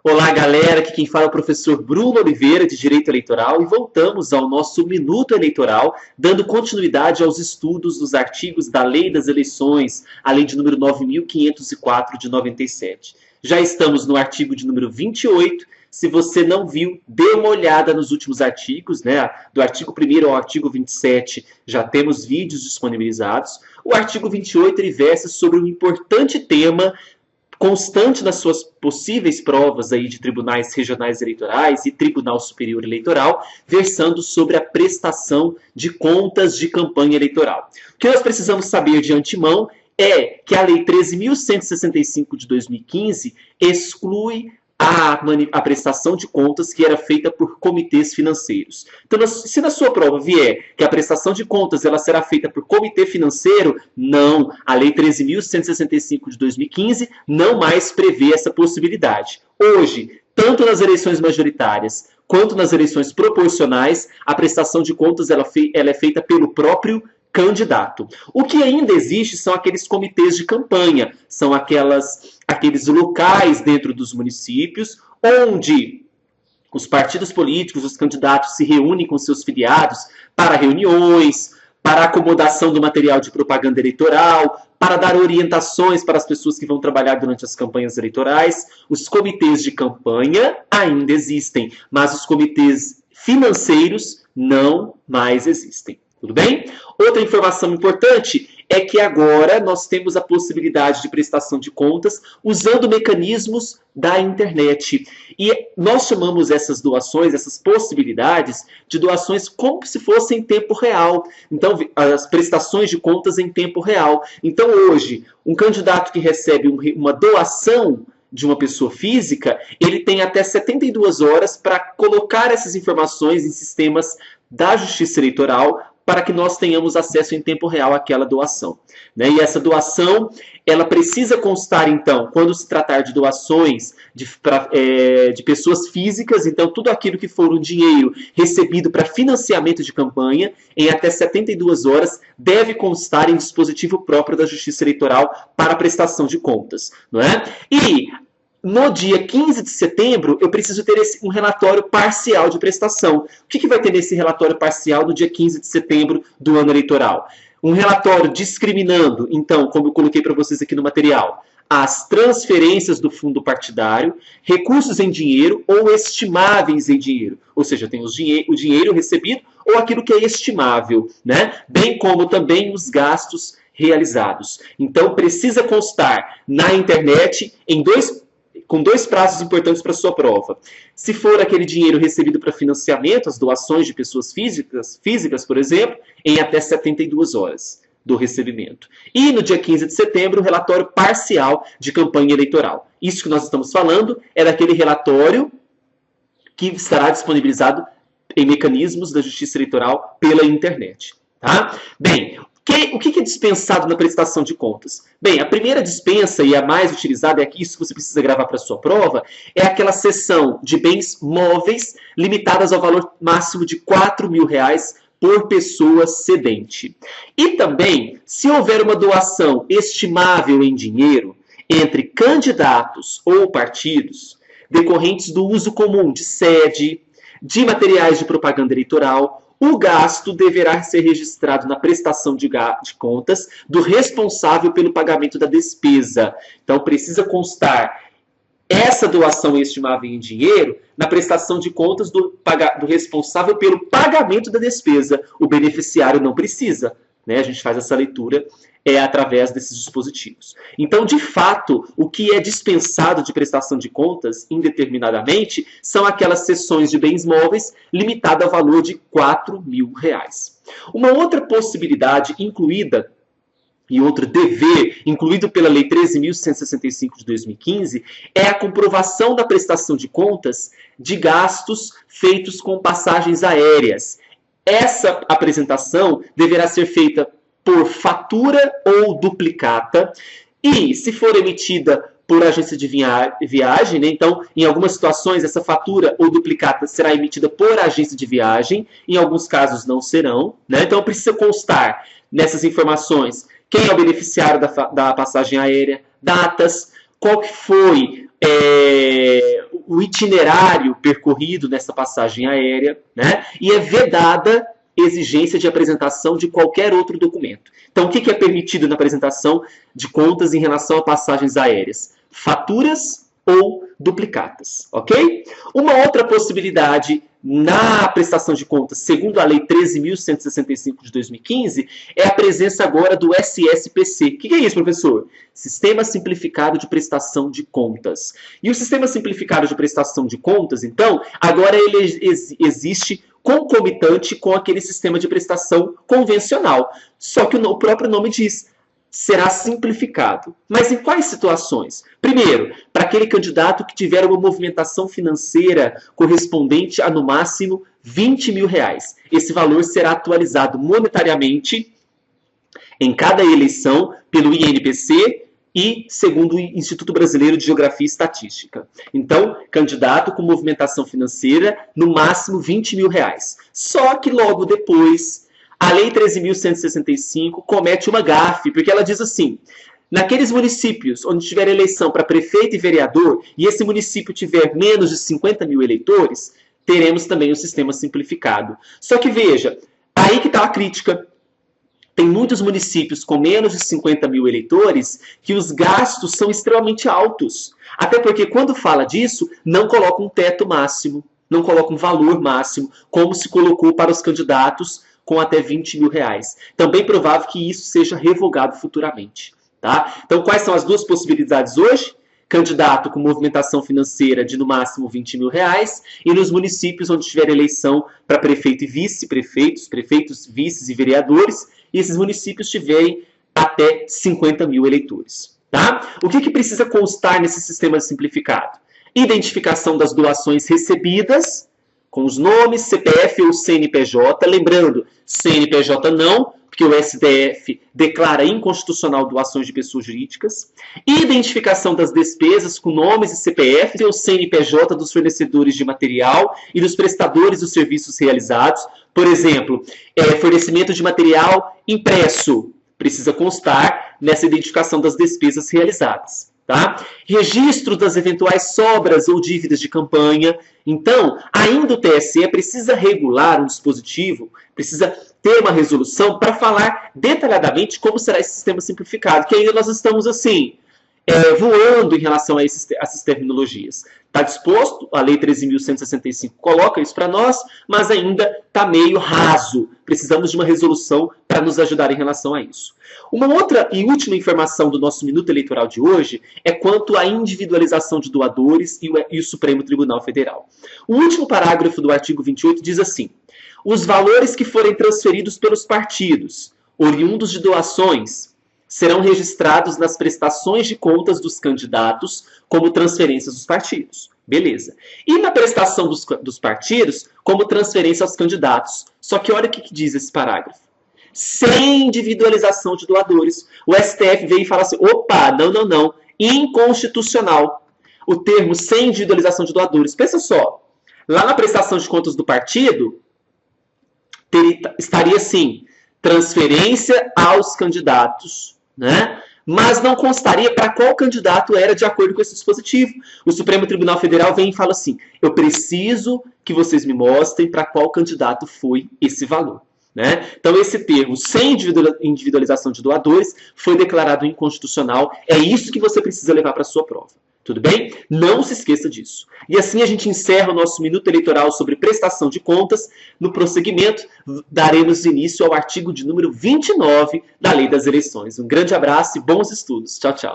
Olá, galera, aqui quem fala é o professor Bruno Oliveira, de Direito Eleitoral, e voltamos ao nosso Minuto Eleitoral, dando continuidade aos estudos dos artigos da Lei das Eleições, a Lei de número 9.504 de 97. Já estamos no artigo de número 28. Se você não viu, dê uma olhada nos últimos artigos, né? Do artigo 1º ao artigo 27, já temos vídeos disponibilizados. O artigo 28, ele versa sobre um importante tema constante nas suas possíveis provas aí de tribunais regionais eleitorais e Tribunal Superior Eleitoral, versando sobre a prestação de contas de campanha eleitoral. O que nós precisamos saber de antemão é que a Lei 13.165 de 2015 exclui a prestação de contas que era feita por comitês financeiros. Então, se na sua prova vier que a prestação de contas ela será feita por comitê financeiro, não. A Lei 13.165 de 2015 não mais prevê essa possibilidade. Hoje, tanto nas eleições majoritárias quanto nas eleições proporcionais, a prestação de contas ela é feita pelo próprio candidato. O que ainda existe são aqueles comitês de campanha, são aqueles locais dentro dos municípios onde os partidos políticos, os candidatos se reúnem com seus filiados para reuniões, para acomodação do material de propaganda eleitoral, para dar orientações para as pessoas que vão trabalhar durante as campanhas eleitorais. Os comitês de campanha ainda existem, mas os comitês financeiros não mais existem. Tudo bem? Outra informação importante é que agora nós temos a possibilidade de prestação de contas usando mecanismos da internet. E nós chamamos essas doações, essas possibilidades, de doações como se fossem em tempo real. Então, as prestações de contas em tempo real. Então, hoje, um candidato que recebe uma doação de uma pessoa física, ele tem até 72 horas para colocar essas informações em sistemas da Justiça Eleitoral para que nós tenhamos acesso em tempo real àquela doação. E essa doação, ela precisa constar, então, quando se tratar de doações de pessoas físicas, então tudo aquilo que for um dinheiro recebido para financiamento de campanha, em até 72 horas, deve constar em dispositivo próprio da Justiça Eleitoral para prestação de contas. Não é? E no dia 15 de setembro, eu preciso ter um relatório parcial de prestação. O que vai ter nesse relatório parcial no dia 15 de setembro do ano eleitoral? Um relatório discriminando, então, como eu coloquei para vocês aqui no material, as transferências do fundo partidário, recursos em dinheiro ou estimáveis em dinheiro. Ou seja, tem o dinheiro recebido ou aquilo que é estimável, né? Bem como também os gastos realizados. Então, precisa constar na internet com dois prazos importantes para a sua prova. Se for aquele dinheiro recebido para financiamento, as doações de pessoas físicas, por exemplo, em até 72 horas do recebimento. E no dia 15 de setembro, o relatório parcial de campanha eleitoral. Isso que nós estamos falando é daquele relatório que estará disponibilizado em mecanismos da Justiça Eleitoral pela internet. Tá? Bem, o que é dispensado na prestação de contas? Bem, a primeira dispensa e a mais utilizada, é aqui isso que você precisa gravar para a sua prova, é aquela cessão de bens móveis limitadas ao valor máximo de R$4.000 por pessoa cedente. E também, se houver uma doação estimável em dinheiro entre candidatos ou partidos, decorrentes do uso comum de sede, de materiais de propaganda eleitoral, o gasto deverá ser registrado na prestação de contas do responsável pelo pagamento da despesa. Então, precisa constar essa doação estimável em dinheiro na prestação de contas do responsável pelo pagamento da despesa. O beneficiário não precisa. A gente faz essa leitura através desses dispositivos. Então, de fato, o que é dispensado de prestação de contas indeterminadamente são aquelas cessões de bens móveis limitadas ao valor de R$4.000. Uma outra possibilidade incluída e outro dever, incluído pela Lei 13.165 de 2015, é a comprovação da prestação de contas de gastos feitos com passagens aéreas. Essa apresentação deverá ser feita por fatura ou duplicata e, se for emitida por agência de viagem, então, em algumas situações, essa fatura ou duplicata será emitida por agência de viagem, em alguns casos não serão. Então, precisa constar nessas informações quem é o beneficiário da passagem aérea, datas, qual que foi o itinerário percorrido nessa passagem aérea, né? E é vedada exigência de apresentação de qualquer outro documento. Então, o que é permitido na apresentação de contas em relação a passagens aéreas? Faturas ou duplicatas, ok? Uma outra possibilidade na prestação de contas, segundo a Lei 13.165 de 2015, é a presença agora do SSPC. O que é isso, professor? Sistema Simplificado de Prestação de Contas. E o Sistema Simplificado de Prestação de Contas, então, agora ele existe concomitante com aquele sistema de prestação convencional. Só que o próprio nome diz, será simplificado. Mas em quais situações? Primeiro, para aquele candidato que tiver uma movimentação financeira correspondente a, no máximo, R$20 mil. Esse valor será atualizado monetariamente em cada eleição pelo INPC e segundo o Instituto Brasileiro de Geografia e Estatística. Então, candidato com movimentação financeira, no máximo R$20 mil. Só que logo depois, a Lei 13.165 comete uma gafe, porque ela diz assim, naqueles municípios onde tiver eleição para prefeito e vereador, e esse município tiver menos de 50 mil eleitores, teremos também um sistema simplificado. Só que veja, aí que está a crítica. Tem muitos municípios com menos de 50 mil eleitores que os gastos são extremamente altos. Até porque quando fala disso, não coloca um teto máximo, não coloca um valor máximo, como se colocou para os candidatos com até R$20 mil. Também provável que isso seja revogado futuramente. Tá? Então, quais são as duas possibilidades hoje? Candidato com movimentação financeira de no máximo R$20 mil, e nos municípios onde tiver eleição para prefeito e vice-prefeitos, prefeitos, vices e vereadores, e esses municípios tiverem até 50 mil eleitores. Tá? O que precisa constar nesse sistema simplificado? Identificação das doações recebidas, com os nomes, CPF ou CNPJ. Lembrando, CNPJ não, porque o STF declara inconstitucional doações de pessoas jurídicas. Identificação das despesas com nomes e CPF ou CNPJ dos fornecedores de material e dos prestadores dos serviços realizados. Por exemplo, fornecimento de material impresso. Precisa constar nessa identificação das despesas realizadas. Tá? Registro das eventuais sobras ou dívidas de campanha. Então, ainda o TSE precisa regular um dispositivo, precisa ter uma resolução para falar detalhadamente como será esse sistema simplificado, que ainda nós estamos assim, voando em relação a essas terminologias. Está disposto, a Lei 13.165 coloca isso para nós, mas ainda está meio raso. Precisamos de uma resolução para nos ajudar em relação a isso. Uma outra e última informação do nosso Minuto Eleitoral de hoje é quanto à individualização de doadores e o Supremo Tribunal Federal. O último parágrafo do artigo 28 diz assim: os valores que forem transferidos pelos partidos, oriundos de doações, serão registrados nas prestações de contas dos candidatos como transferências dos partidos. Beleza. E na prestação dos partidos, como transferência aos candidatos. Só que olha o que diz esse parágrafo. Sem individualização de doadores. O STF veio e fala assim, opa, não, inconstitucional. O termo sem individualização de doadores. Pensa só, lá na prestação de contas do partido, estaria assim, transferência aos candidatos, né? Mas não constaria para qual candidato era de acordo com esse dispositivo. O Supremo Tribunal Federal vem e fala assim, eu preciso que vocês me mostrem para qual candidato foi esse valor. Né? Então esse termo, sem individualização de doadores, foi declarado inconstitucional. É isso que você precisa levar para a sua prova. Tudo bem? Não se esqueça disso. E assim a gente encerra o nosso Minuto Eleitoral sobre prestação de contas. No prosseguimento, daremos início ao artigo de número 29 da Lei das Eleições. Um grande abraço e bons estudos. Tchau, tchau.